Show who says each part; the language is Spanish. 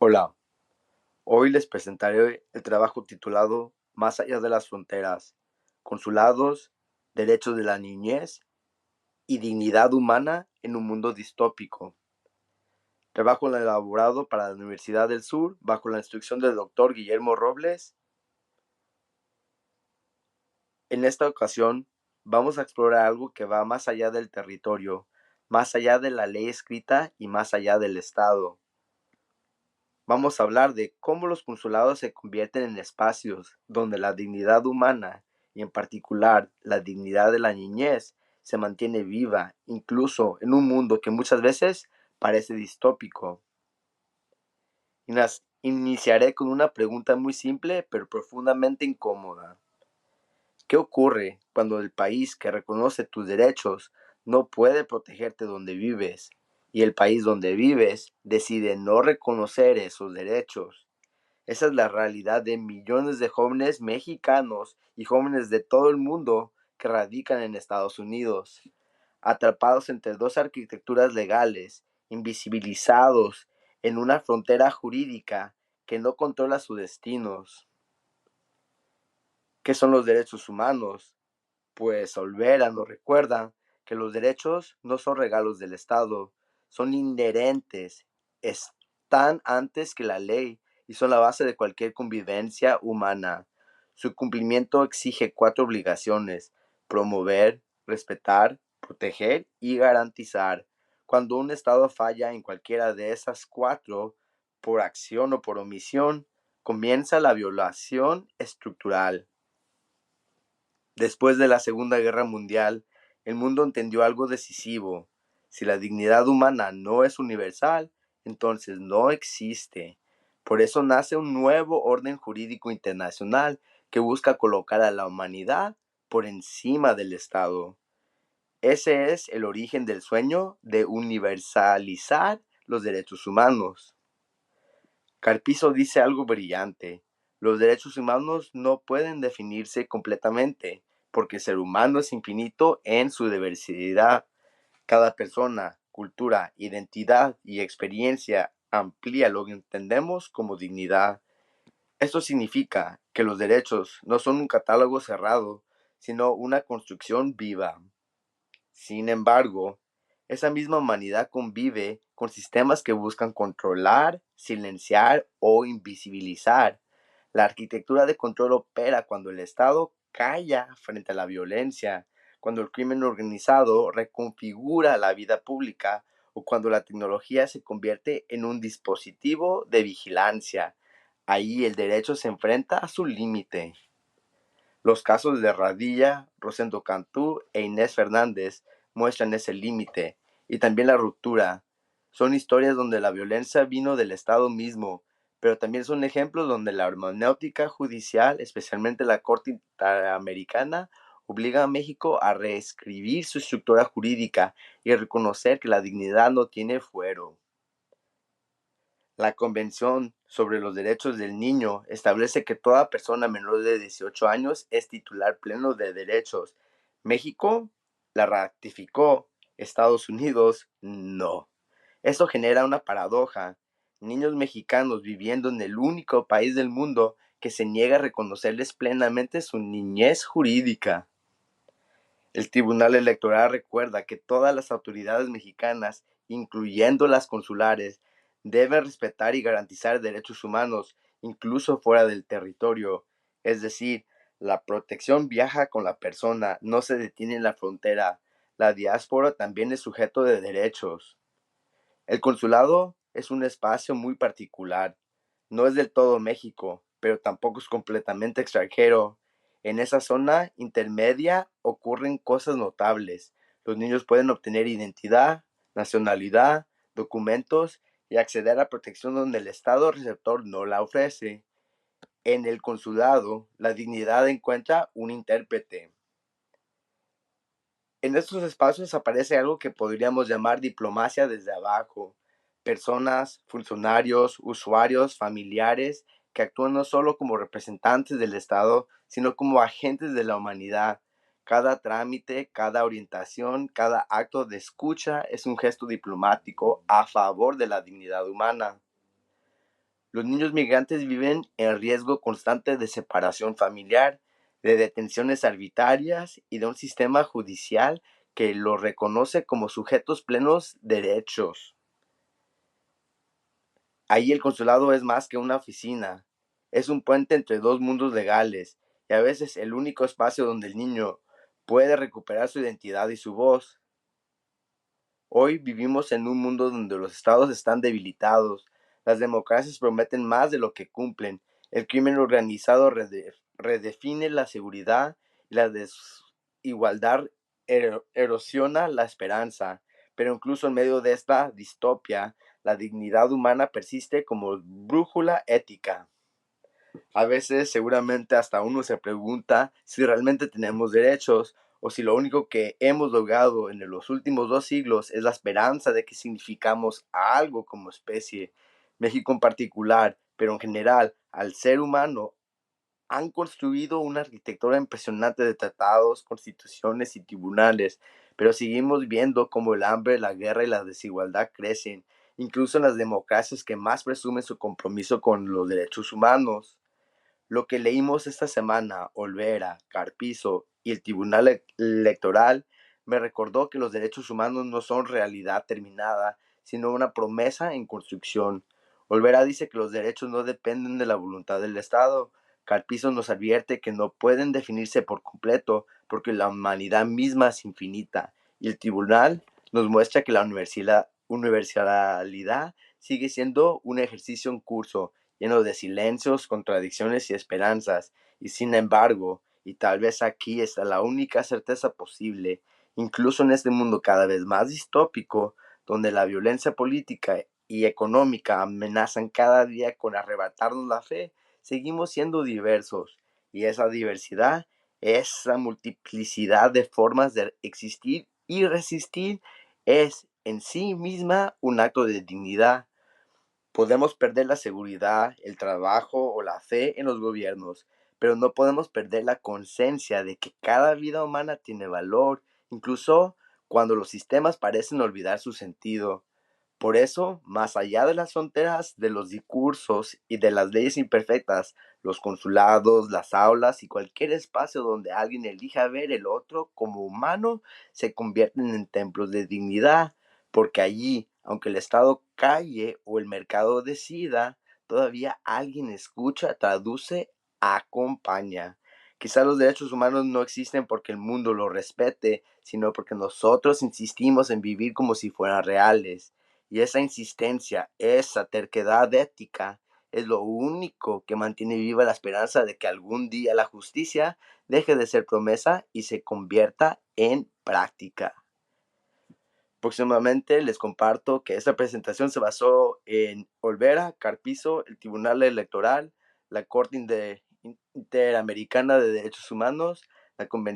Speaker 1: Hola, hoy les presentaré el trabajo titulado Más allá de las fronteras, consulados, derechos de la niñez y dignidad humana en un mundo distópico. Trabajo elaborado para la Universidad del Sur bajo la instrucción del Dr. Guillermo Robles. En esta ocasión vamos a explorar algo que va más allá del territorio, más allá de la ley escrita y más allá del Estado. Vamos a hablar de cómo los consulados se convierten en espacios donde la dignidad humana y en particular la dignidad de la niñez se mantiene viva, incluso en un mundo que muchas veces parece distópico. Iniciaré con una pregunta muy simple pero profundamente incómoda. ¿Qué ocurre cuando el país que reconoce tus derechos no puede protegerte donde vives y el país donde vives decide no reconocer esos derechos? Esa es la realidad de millones de jóvenes mexicanos y jóvenes de todo el mundo que radican en Estados Unidos, atrapados entre dos arquitecturas legales, invisibilizados en una frontera jurídica que no controla sus destinos. ¿Qué son los derechos humanos? Pues Olvera nos recuerda que los derechos no son regalos del Estado, son inherentes, están antes que la ley y son la base de cualquier convivencia humana. Su cumplimiento exige cuatro obligaciones: promover, respetar, proteger y garantizar. Cuando un Estado falla en cualquiera de esas cuatro, por acción o por omisión, comienza la violación estructural. Después de la Segunda Guerra Mundial, el mundo entendió algo decisivo: si la dignidad humana no es universal, entonces no existe. Por eso nace un nuevo orden jurídico internacional que busca colocar a la humanidad por encima del Estado. Ese es el origen del sueño de universalizar los derechos humanos. Carpizo dice algo brillante: los derechos humanos no pueden definirse completamente, porque el ser humano es infinito en su diversidad. Cada persona, cultura, identidad y experiencia amplía lo que entendemos como dignidad. Esto significa que los derechos no son un catálogo cerrado, sino una construcción viva. Sin embargo, esa misma humanidad convive con sistemas que buscan controlar, silenciar o invisibilizar. La arquitectura de control opera cuando el Estado calla frente a la violencia, cuando el crimen organizado reconfigura la vida pública o cuando la tecnología se convierte en un dispositivo de vigilancia. Ahí el derecho se enfrenta a su límite. Los casos de Radilla, Rosendo Cantú e Inés Fernández muestran ese límite y también la ruptura. Son historias donde la violencia vino del Estado mismo, pero también son ejemplos donde la hermenéutica judicial, especialmente la Corte Interamericana, obliga a México a reescribir su estructura jurídica y a reconocer que la dignidad no tiene fuero. La Convención sobre los Derechos del Niño establece que toda persona menor de 18 años es titular pleno de derechos. México la ratificó, Estados Unidos no. Eso genera una paradoja: niños mexicanos viviendo en el único país del mundo que se niega a reconocerles plenamente su niñez jurídica. El Tribunal Electoral recuerda que todas las autoridades mexicanas, incluyendo las consulares, deben respetar y garantizar derechos humanos, incluso fuera del territorio. Es decir, la protección viaja con la persona, no se detiene en la frontera. La diáspora también es sujeto de derechos. El consulado es un espacio muy particular. No es del todo México, pero tampoco es completamente extranjero. En esa zona intermedia ocurren cosas notables. Los niños pueden obtener identidad, nacionalidad, documentos y acceder a protección donde el Estado receptor no la ofrece. En el consulado, la dignidad encuentra un intérprete. En estos espacios aparece algo que podríamos llamar diplomacia desde abajo: personas, funcionarios, usuarios, familiares, que actúan no solo como representantes del Estado, sino como agentes de la humanidad. Cada trámite, cada orientación, cada acto de escucha es un gesto diplomático a favor de la dignidad humana. Los niños migrantes viven en riesgo constante de separación familiar, de detenciones arbitrarias y de un sistema judicial que los reconoce como sujetos plenos derechos. Ahí el consulado es más que una oficina, es un puente entre dos mundos legales y a veces el único espacio donde el niño puede recuperar su identidad y su voz. Hoy vivimos en un mundo donde los estados están debilitados, las democracias prometen más de lo que cumplen, el crimen organizado redefine la seguridad y la desigualdad erosiona la esperanza. Pero incluso en medio de esta distopia, la dignidad humana persiste como brújula ética. A veces seguramente hasta uno se pregunta si realmente tenemos derechos o si lo único que hemos logrado en los últimos 2 siglos es la esperanza de que significamos algo como especie. México en particular, pero en general, al ser humano, han construido una arquitectura impresionante de tratados, constituciones y tribunales, pero seguimos viendo cómo el hambre, la guerra y la desigualdad crecen, incluso en las democracias que más presumen su compromiso con los derechos humanos. Lo que leímos esta semana, Olvera, Carpizo y el Tribunal Electoral, me recordó que los derechos humanos no son realidad terminada, sino una promesa en construcción. Olvera dice que los derechos no dependen de la voluntad del Estado. Carpizo nos advierte que no pueden definirse por completo porque la humanidad misma es infinita. Y el tribunal nos muestra que la universalidad sigue siendo un ejercicio en curso, lleno de silencios, contradicciones y esperanzas. Y sin embargo, y tal vez aquí está la única certeza posible, incluso en este mundo cada vez más distópico, donde la violencia política y económica amenazan cada día con arrebatarnos la fe, seguimos siendo diversos. Y esa diversidad, esa multiplicidad de formas de existir y resistir, es en sí misma un acto de dignidad. Podemos perder la seguridad, el trabajo o la fe en los gobiernos, pero no podemos perder la conciencia de que cada vida humana tiene valor, incluso cuando los sistemas parecen olvidar su sentido. Por eso, más allá de las fronteras, de los discursos y de las leyes imperfectas, los consulados, las aulas y cualquier espacio donde alguien elija ver el otro como humano se convierten en templos de dignidad, porque allí, aunque el Estado calle o el mercado decida, todavía alguien escucha, traduce, acompaña. Quizá los derechos humanos no existen porque el mundo los respete, sino porque nosotros insistimos en vivir como si fueran reales. Y esa insistencia, esa terquedad ética, es lo único que mantiene viva la esperanza de que algún día la justicia deje de ser promesa y se convierta en práctica. Próximamente les comparto que esta presentación se basó en Olvera, Carpizo, el Tribunal Electoral, la Corte Interamericana de Derechos Humanos, la Convención